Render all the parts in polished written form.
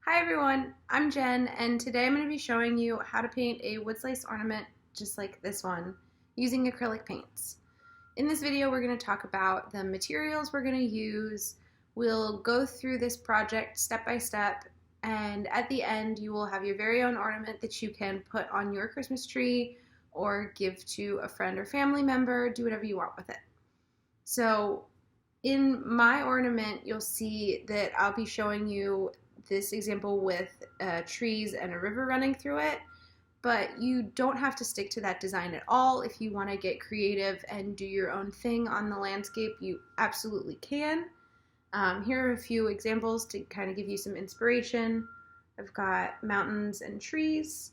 Hi everyone, I'm Jen, and today I'm going to be showing you how to paint a wood slice ornament just like this one using acrylic paints. In this video we're going to talk about the materials we're going to use. We'll go through this project step by step, and at the end you will have your very own ornament that you can put on your Christmas tree or give to a friend or family member. Do whatever you want with it. So in my ornament you'll see that I'll be showing you this example with trees and a river running through it, but you don't have to stick to that design at all. If you want to get creative and do your own thing on the landscape, you absolutely can. Here are a few examples to kind of give you some inspiration. I've got mountains and trees,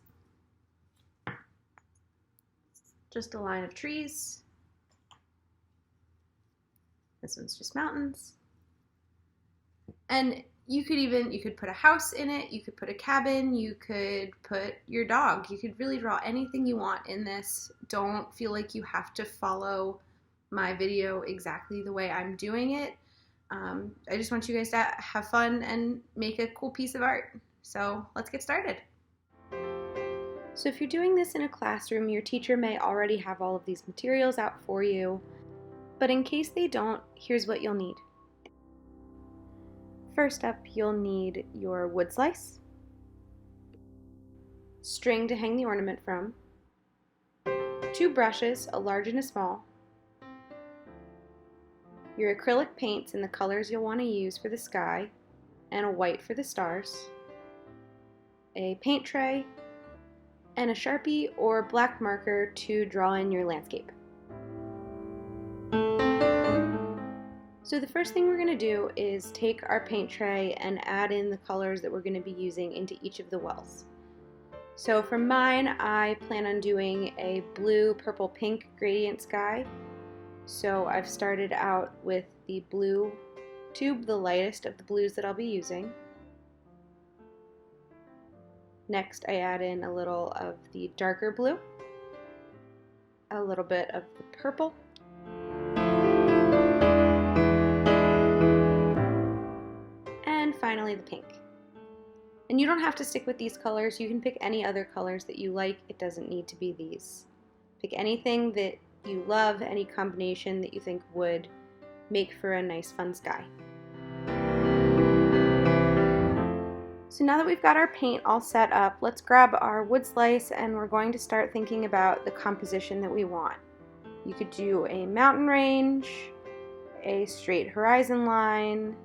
just a line of trees. This one's just mountains. And you could put a house in it, you could put a cabin, you could put your dog. You could really draw anything you want in this. Don't feel like you have to follow my video exactly the way I'm doing it. I just want you guys to have fun and make a cool piece of art. So let's get started. So if you're doing this in a classroom, your teacher may already have all of these materials out for you, but in case they don't, here's what you'll need. First up, you'll need your wood slice, string to hang the ornament from, 2 brushes, a large and a small, your acrylic paints in the colors you'll want to use for the sky, and a white for the stars, a paint tray, and a Sharpie or black marker to draw in your landscape. So the first thing we're going to do is take our paint tray and add in the colors that we're going to be using into each of the wells. So for mine, I plan on doing a blue, purple, pink gradient sky. So I've started out with the blue tube, the lightest of the blues that I'll be using. Next I add in a little of the darker blue, a little bit of the purple, finally the pink. And you don't have to stick with these colors. You can pick any other colors that you like. It doesn't need to be these. Pick anything that you love, any combination that you think would make for a nice fun sky. So now that we've got our paint all set up, let's grab our wood slice and we're going to start thinking about the composition that we want. You could do a mountain range, a straight horizon line,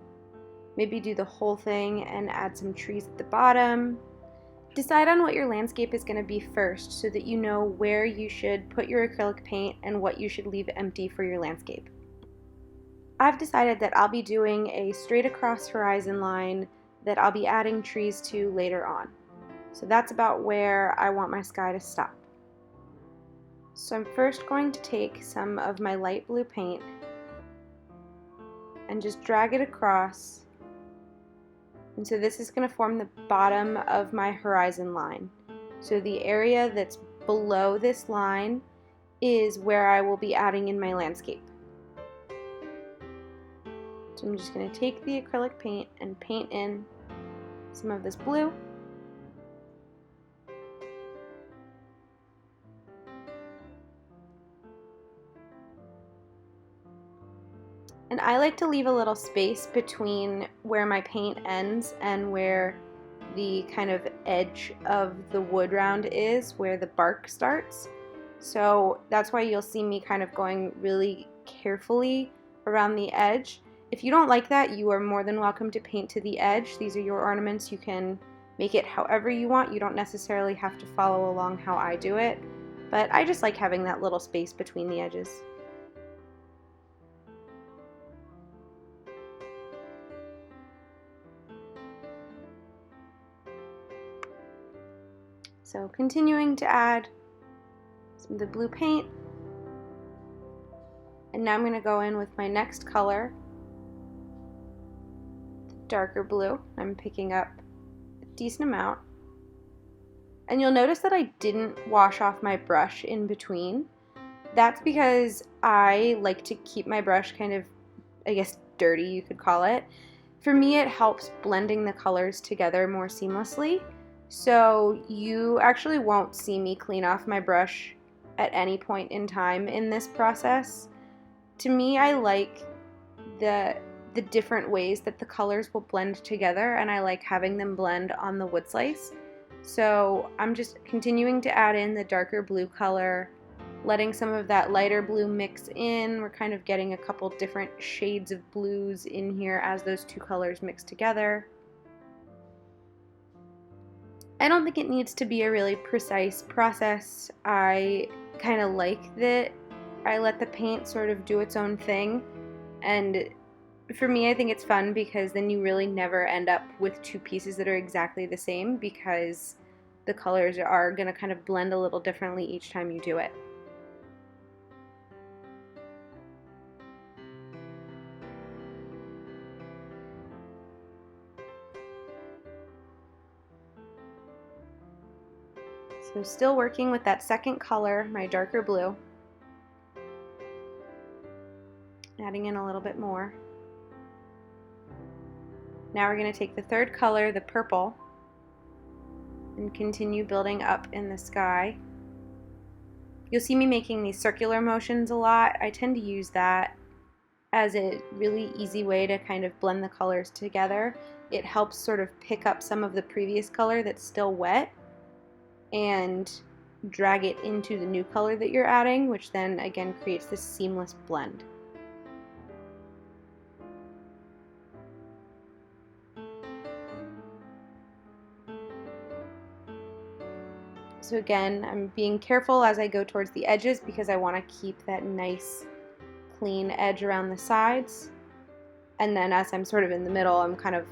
maybe do the whole thing and add some trees at the bottom. Decide on what your landscape is going to be first so that you know where you should put your acrylic paint and what you should leave empty for your landscape. I've decided that I'll be doing a straight across horizon line that I'll be adding trees to later on. So that's about where I want my sky to stop. So I'm first going to take some of my light blue paint and just drag it across. And so this is going to form the bottom of my horizon line. So the area that's below this line is where I will be adding in my landscape. So I'm just going to take the acrylic paint and paint in some of this blue. And I like to leave a little space between where my paint ends and where the kind of edge of the wood round is, where the bark starts. So that's why you'll see me kind of going really carefully around the edge. If you don't like that, you are more than welcome to paint to the edge. These are your ornaments. You can make it however you want. You don't necessarily have to follow along how I do it, but I just like having that little space between the edges. So continuing to add some of the blue paint, and now I'm going to go in with my next color, the darker blue. I'm picking up a decent amount, and you'll notice that I didn't wash off my brush in between. That's because I like to keep my brush kind of, I guess, dirty, you could call it. For me, it helps blending the colors together more seamlessly. So you actually won't see me clean off my brush at any point in time in this process. To me, I like the different ways that the colors will blend together, and I like having them blend on the wood slice. So I'm just continuing to add in the darker blue color, letting some of that lighter blue mix in. We're kind of getting a couple different shades of blues in here as those two colors mix together. I don't think it needs to be a really precise process. I kind of like that I let the paint sort of do its own thing, and for me, I think it's fun because then you really never end up with two pieces that are exactly the same, because the colors are going to kind of blend a little differently each time you do it. So still working with that second color, my darker blue. Adding in a little bit more. Now we're going to take the third color, the purple, and continue building up in the sky. You'll see me making these circular motions a lot. I tend to use that as a really easy way to kind of blend the colors together. It helps sort of pick up some of the previous color that's still wet and drag it into the new color that you're adding, which then again creates this seamless blend. So again, I'm being careful as I go towards the edges because I want to keep that nice clean edge around the sides. And then as I'm sort of in the middle, I'm kind of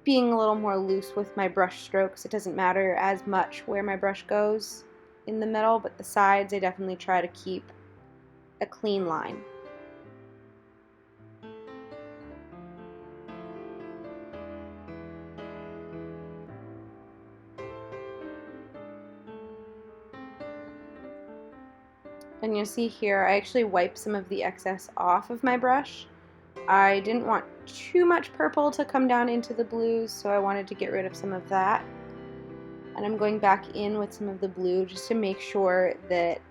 being a little more loose with my brush strokes. It doesn't matter as much where my brush goes in the middle, but the sides I definitely try to keep a clean line. And you'll see here, I actually wipe some of the excess off of my brush. I didn't want too much purple to come down into the blues, so I wanted to get rid of some of that. And I'm going back in with some of the blue just to make sure that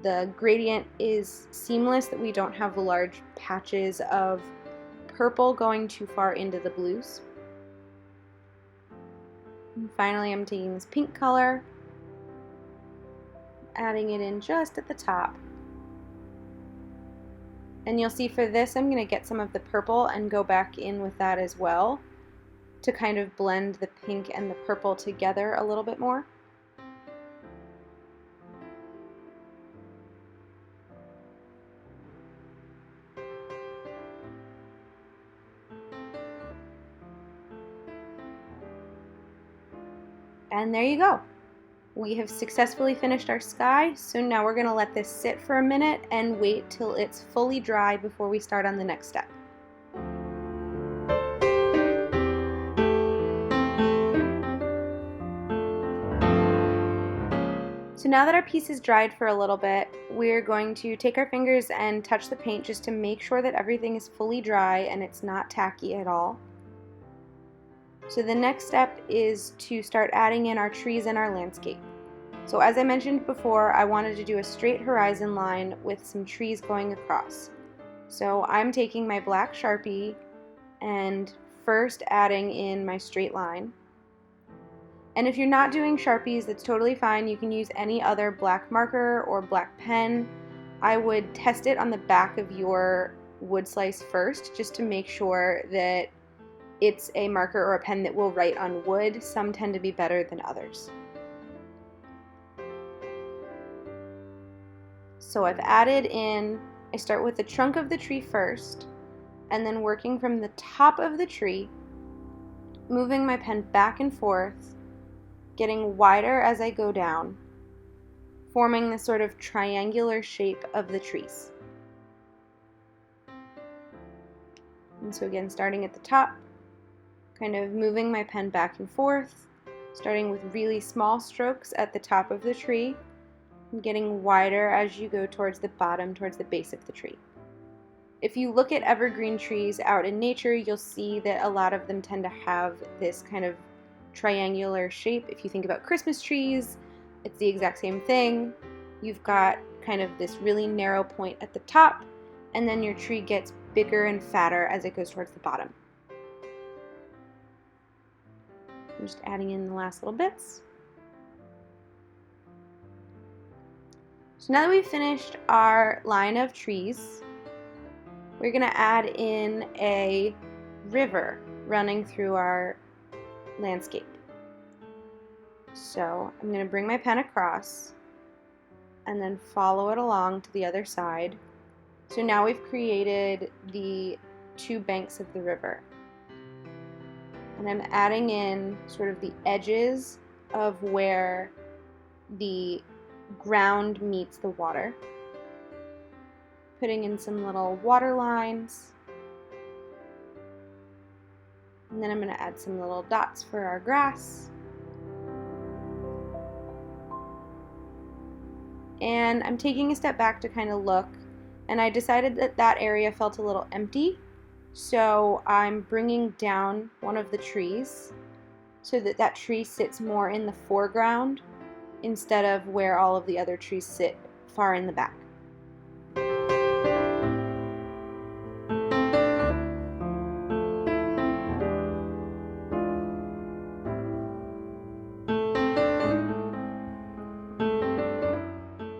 the gradient is seamless, that we don't have large patches of purple going too far into the blues. And finally, I'm taking this pink color, adding it in just at the top. And you'll see for this, I'm going to get some of the purple and go back in with that as well to kind of blend the pink and the purple together a little bit more. And there you go. We have successfully finished our sky, so now we're going to let this sit for a minute and wait till it's fully dry before we start on the next step. So now that our piece is dried for a little bit, we're going to take our fingers and touch the paint just to make sure that everything is fully dry and it's not tacky at all. So the next step is to start adding in our trees and our landscape. So as I mentioned before, I wanted to do a straight horizon line with some trees going across. So I'm taking my black Sharpie and first adding in my straight line. And if you're not doing Sharpies, that's totally fine. You can use any other black marker or black pen. I would test it on the back of your wood slice first, just to make sure that it's a marker or a pen that will write on wood. Some tend to be better than others. So I've added in, I start with the trunk of the tree first, and then working from the top of the tree, moving my pen back and forth, getting wider as I go down, forming this sort of triangular shape of the trees. And so again, starting at the top, kind of moving my pen back and forth, starting with really small strokes at the top of the tree, and getting wider as you go towards the bottom, towards the base of the tree. If you look at evergreen trees out in nature, you'll see that a lot of them tend to have this kind of triangular shape. If you think about Christmas trees, it's the exact same thing. You've got kind of this really narrow point at the top, and then your tree gets bigger and fatter as it goes towards the bottom. I'm just adding in the last little bits. So now that we've finished our line of trees, we're going to add in a river running through our landscape. So I'm going to bring my pen across and then follow it along to the other side. So now we've created the two banks of the river. And I'm adding in sort of the edges of where the ground meets the water. Putting in some little water lines. And then I'm going to add some little dots for our grass. And I'm taking a step back to kind of look, and I decided that that area felt a little empty. So I'm bringing down one of the trees so that that tree sits more in the foreground instead of where all of the other trees sit far in the back.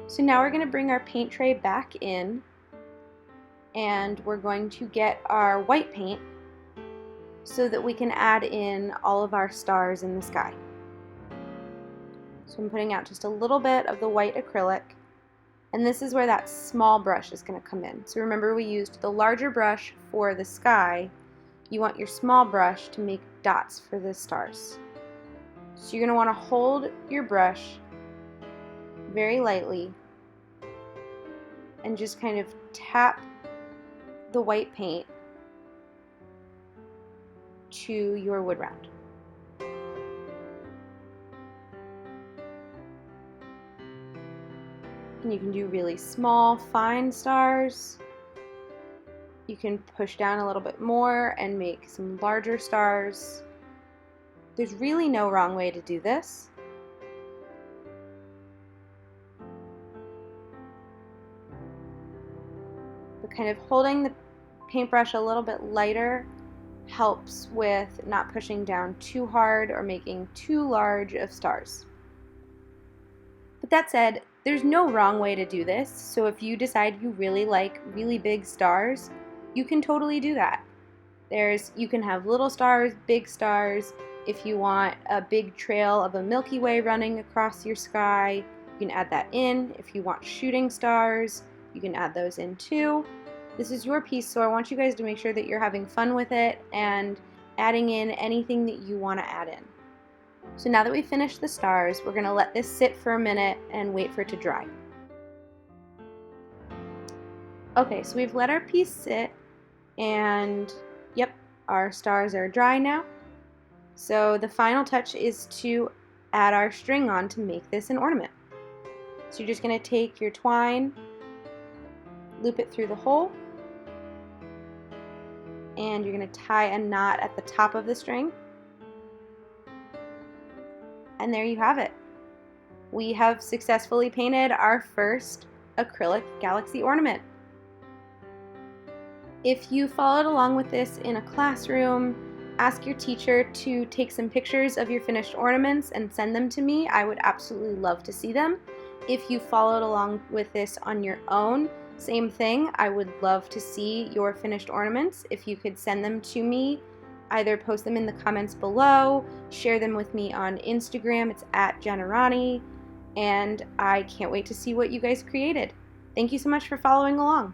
So now we're going to bring our paint tray back in, and we're going to get our white paint so that we can add in all of our stars in the sky. So I'm putting out just a little bit of the white acrylic, and this is where that small brush is going to come in. So remember, we used the larger brush for the sky. You want your small brush to make dots for the stars. So you're going to want to hold your brush very lightly and just kind of tap the white paint to your wood round. And you can do really small, fine stars. You can push down a little bit more and make some larger stars. There's really no wrong way to do this. But kind of holding the paintbrush a little bit lighter helps with not pushing down too hard or making too large of stars. But that said, there's no wrong way to do this, so if you decide you really like really big stars, you can totally do that. You can have little stars, big stars. If you want a big trail of a Milky Way running across your sky, you can add that in. If you want shooting stars, you can add those in too. This is your piece, so I want you guys to make sure that you're having fun with it and adding in anything that you want to add in. So now that we've finished the stars, we're going to let this sit for a minute and wait for it to dry. Okay, so we've let our piece sit, and yep, our stars are dry now. So the final touch is to add our string on to make this an ornament. So you're just going to take your twine, loop it through the hole, and you're going to tie a knot at the top of the string. And there you have it. We have successfully painted our first acrylic galaxy ornament. If you followed along with this in a classroom, ask your teacher to take some pictures of your finished ornaments and send them to me. I would absolutely love to see them. If you followed along with this on your own, same thing. I would love to see your finished ornaments. If you could send them to me, either post them in the comments below, share them with me on Instagram. It's at Aranyi, and I can't wait to see what you guys created. Thank you so much for following along.